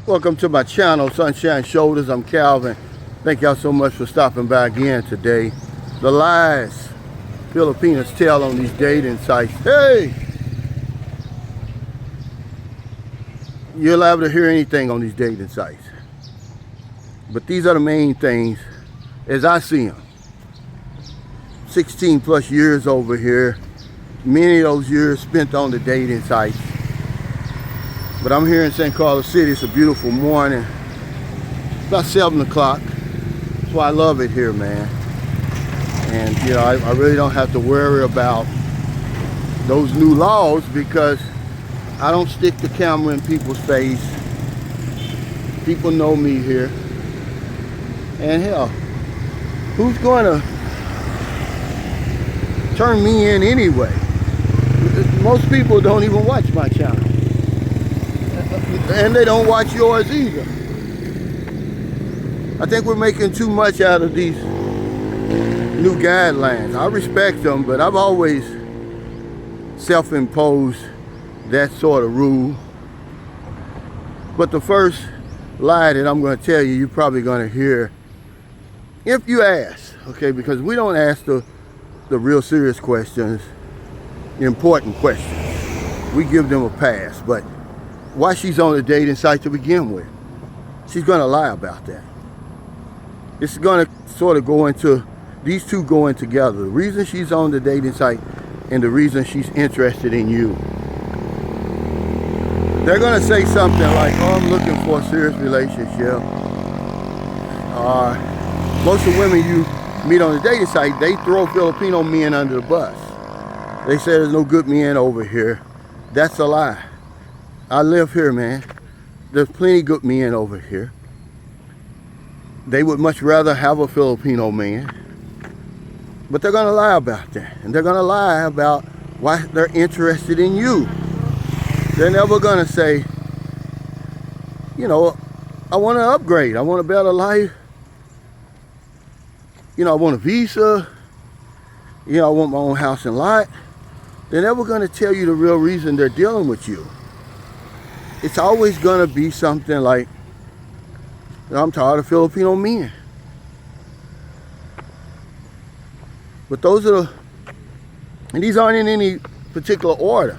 Welcome to my channel, Sunshine Shoulders. I'm Calvin. Thank y'all so much for stopping by again today. The lies Filipinas tell on these dating sites. Hey! You're liable to hear anything on these dating sites. But these are the main things as I see them. 16 plus years over here. Many of those years spent on the dating sites. But I'm here in St. Carlos City. It's a beautiful morning. It's about 7 o'clock. That's why I love it here, man. And you know, I really don't have to worry about those new laws because I don't stick the camera in people's face. People know me here. And hell, who's going to turn me in anyway? Most people don't even watch my channel. And they don't watch yours either. I think we're making too much out of these new guidelines. I respect them, but I've always self-imposed that sort of rule. But the first lie that I'm going to tell you, you're probably going to hear if you ask, okay, because we don't ask the real serious questions, the important questions. We give them a pass, but why she's on a dating site to begin with? She's going to lie about that. It's going to sort of go into, these two going together. The reason she's on the dating site and the reason she's interested in you. They're going to say something like, oh, I'm looking for a serious relationship. Most of the women you meet on the dating site, they throw Filipino men under the bus. They say there's no good men over here. That's a lie. I live here, man. There's plenty good men over here. They would much rather have a Filipino man. But they're going to lie about that. And they're going to lie about why they're interested in you. They're never going to say, you know, I want to upgrade. I want a better life. You know, I want a visa. You know, I want my own house and lot. They're never going to tell you the real reason they're dealing with you. It's always going to be something like, I'm tired of Filipino men. But those are and these aren't in any particular order.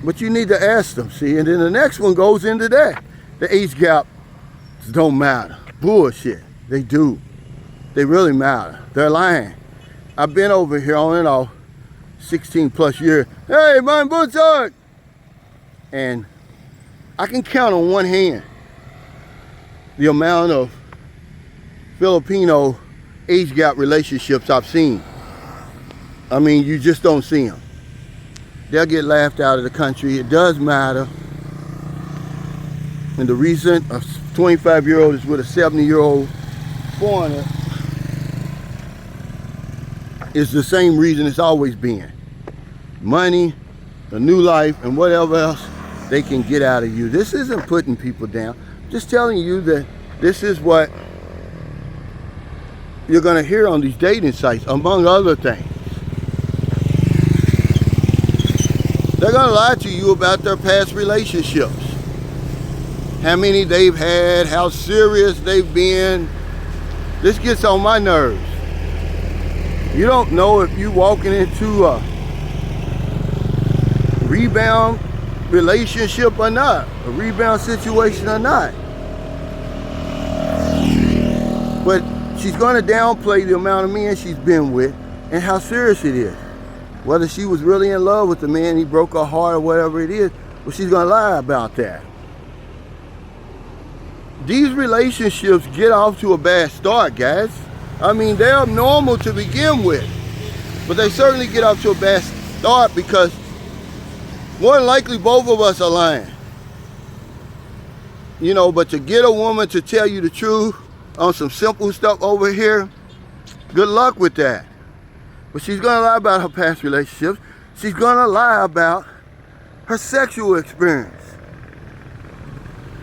But you need to ask them, see? And then the next one goes into that. The age gaps don't matter. Bullshit. They do. They really matter. They're lying. I've been over here on and off 16 plus years. Hey, man, Butzog! And I can count on one hand the amount of Filipino age gap relationships I've seen. I mean, you just don't see them. They'll get laughed out of the country. It does matter. And the reason a 25-year-old is with a 70-year-old foreigner is the same reason it's always been. Money, a new life, and whatever else they can get out of you. This isn't putting people down. Just telling you that this is what you're going to hear on these dating sites, among other things. They're going to lie to you about their past relationships. How many they've had, how serious they've been. This gets on my nerves. You don't know if you're walking into a rebound relationship or not, a rebound situation or not. But she's going to downplay the amount of men she's been with and how serious it is. Whether she was really in love with the man, he broke her heart or whatever it is, well, she's going to lie about that. These relationships get off to a bad start, guys. I mean, they're abnormal to begin with, but they certainly get off to a bad start because more than likely both of us are lying. You know, but to get a woman to tell you the truth on some simple stuff over here, good luck with that. But she's going to lie about her past relationships. She's going to lie about her sexual experience.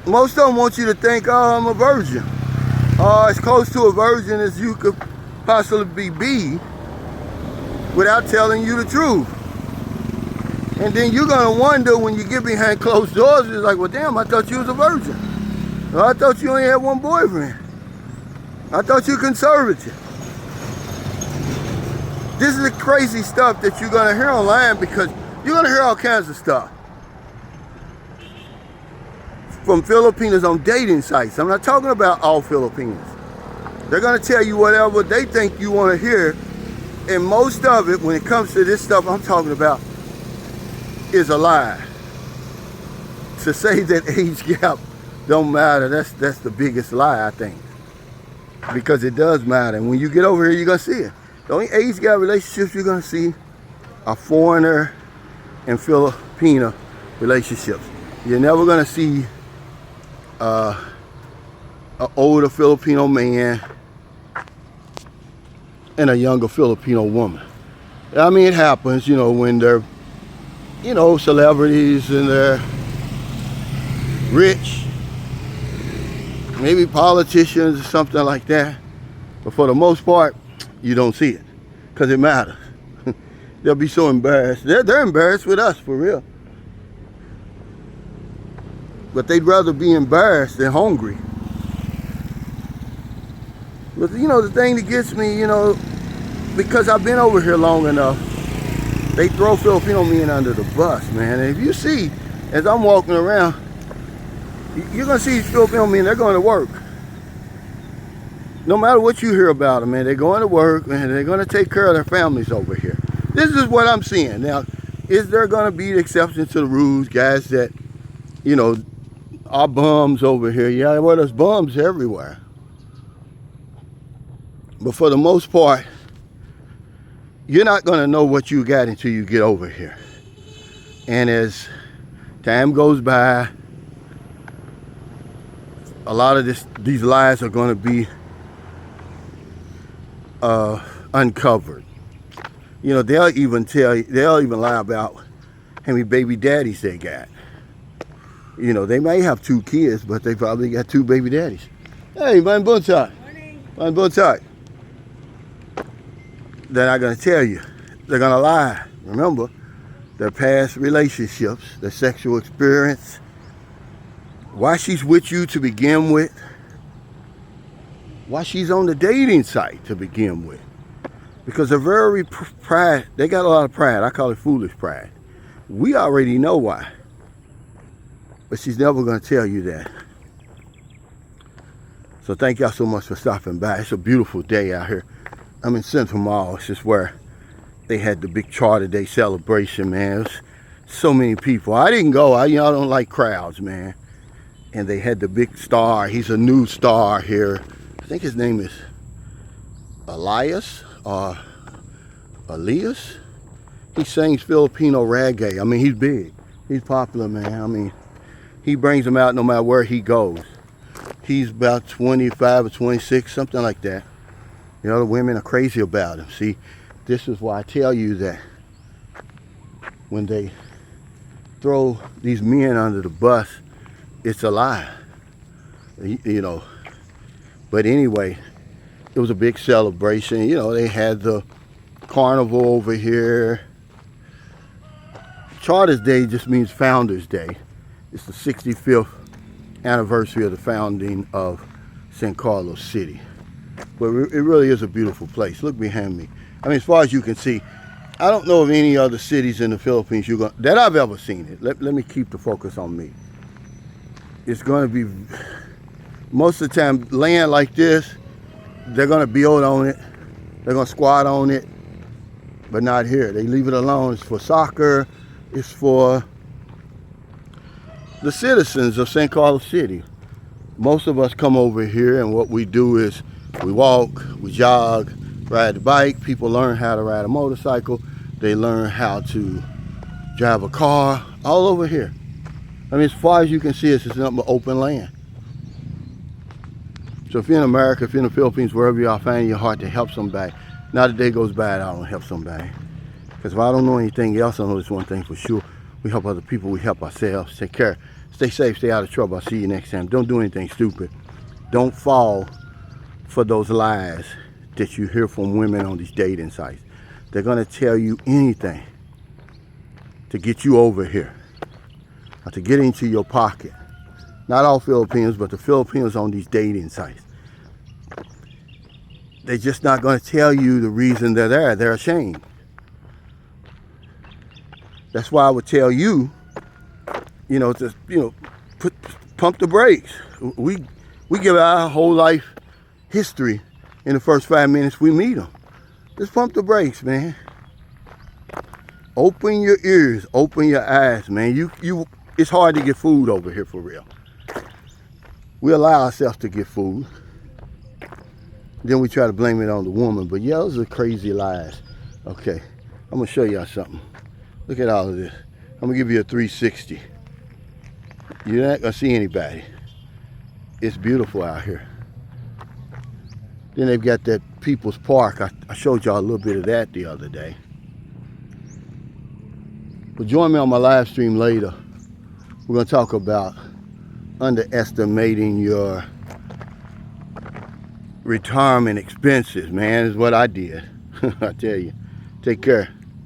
Most of them want you to think, oh, I'm a virgin. As close to a virgin as you could possibly be without telling you the truth. And then you're gonna wonder when you get behind closed doors, it's like, well, damn, I thought you was a virgin. Well, I thought you only had one boyfriend. I thought you were conservative. This is the crazy stuff that you're gonna hear online, because you're gonna hear all kinds of stuff from Filipinos on dating sites. I'm not talking about all Filipinos. They're gonna tell you whatever they think you wanna hear, and most of it, when it comes to this stuff I'm talking about, is a lie. To say that age gap don't matter, that's the biggest lie, I think. Because it does matter, and when you get over here, you're gonna see it. The only age gap relationships you're gonna see are foreigner and Filipino relationships. You're never gonna see an older Filipino man and a younger Filipino woman. I mean, it happens, you know, when they're, you know, celebrities and they're rich, maybe politicians or something like that. But for the most part, you don't see it, because it matters. They'll be so embarrassed. They're embarrassed with us, for real. But they'd rather be embarrassed than hungry. But you know, the thing that gets me, you know, because I've been over here long enough, they throw Filipino men under the bus, man. And if you see, as I'm walking around, you're gonna see these Filipino men, they're going to work. No matter what you hear about them, man, they're going to work, and they're going to take care of their families over here. This is what I'm seeing. Now, is there going to be exceptions to the rules, guys that, you know, are bums over here? Yeah, well, there's bums everywhere. But for the most part, you're not going to know what you got until you get over here. And as time goes by, a lot of these lies are going to be uncovered. You know, they'll even lie about how many baby daddies they got. You know, they may have 2 kids, but they probably got 2 baby daddies. Hey, man, buntay. Man, buntay. They're not going to tell you. They're going to lie. Remember, their past relationships, their sexual experience, why she's with you to begin with, why she's on the dating site to begin with. Because they're very pride. They got a lot of pride. I call it foolish pride. We already know why. But she's never going to tell you that. So thank y'all so much for stopping by. It's a beautiful day out here. I'm in Central Mall. It's just where they had the big Charter Day celebration, man. It was so many people. I didn't go. Y'all don't like crowds, man. And they had the big star. He's a new star here. I think his name is Elias or Elias. He sings Filipino reggae. I mean, he's big. He's popular, man. I mean, he brings them out no matter where he goes. He's about 25 or 26, something like that. You know, the women are crazy about him. See, this is why I tell you that when they throw these men under the bus, it's a lie. You know. But anyway, it was a big celebration. You know, they had the carnival over here. Charter's Day just means Founders Day. It's the 65th anniversary of the founding of San Carlos City. But it really is a beautiful place. Look behind me. I mean, as far as you can see, I don't know of any other cities in the Philippines that I've ever seen it. Let me keep the focus on me. It's going to be, most of the time, land like this, they're going to build on it. They're going to squat on it. But not here. They leave it alone. It's for soccer. It's for the citizens of San Carlos City. Most of us come over here, and what we do is we walk, we jog, ride the bike. People learn how to ride a motorcycle. They learn how to drive a car all over here. I mean, as far as you can see, it's just nothing but open land. So if you're in America, if you're in the Philippines, wherever you are, find your heart to help somebody. Not a day goes by that I don't help somebody. Because if I don't know anything else, I know this one thing for sure. We help other people, we help ourselves. Take care. Stay safe, stay out of trouble. I'll see you next time. Don't do anything stupid. Don't fall for those lies that you hear from women on these dating sites. They're going to tell you anything to get you over here, or to get into your pocket. Not all Filipinos, but the Filipinos on these dating sites. They're just not going to tell you the reason they're there. They're ashamed. That's why I would tell you, to pump the brakes. We give our whole life history in the first 5 minutes we meet them. Just pump the brakes, man. Open your ears, open your eyes, man. It's hard to get food over here for real. We allow ourselves to get food. Then we try to blame it on the woman. But yeah, those are crazy lies. Okay, I'm gonna show y'all something. Look at all of this. I'm gonna give you a 360. You're not gonna see anybody. It's beautiful out here. Then they've got that People's Park. I showed y'all a little bit of that the other day. But join me on my live stream later. We're gonna talk about underestimating your retirement expenses, man, is what I did. I tell you. Take care.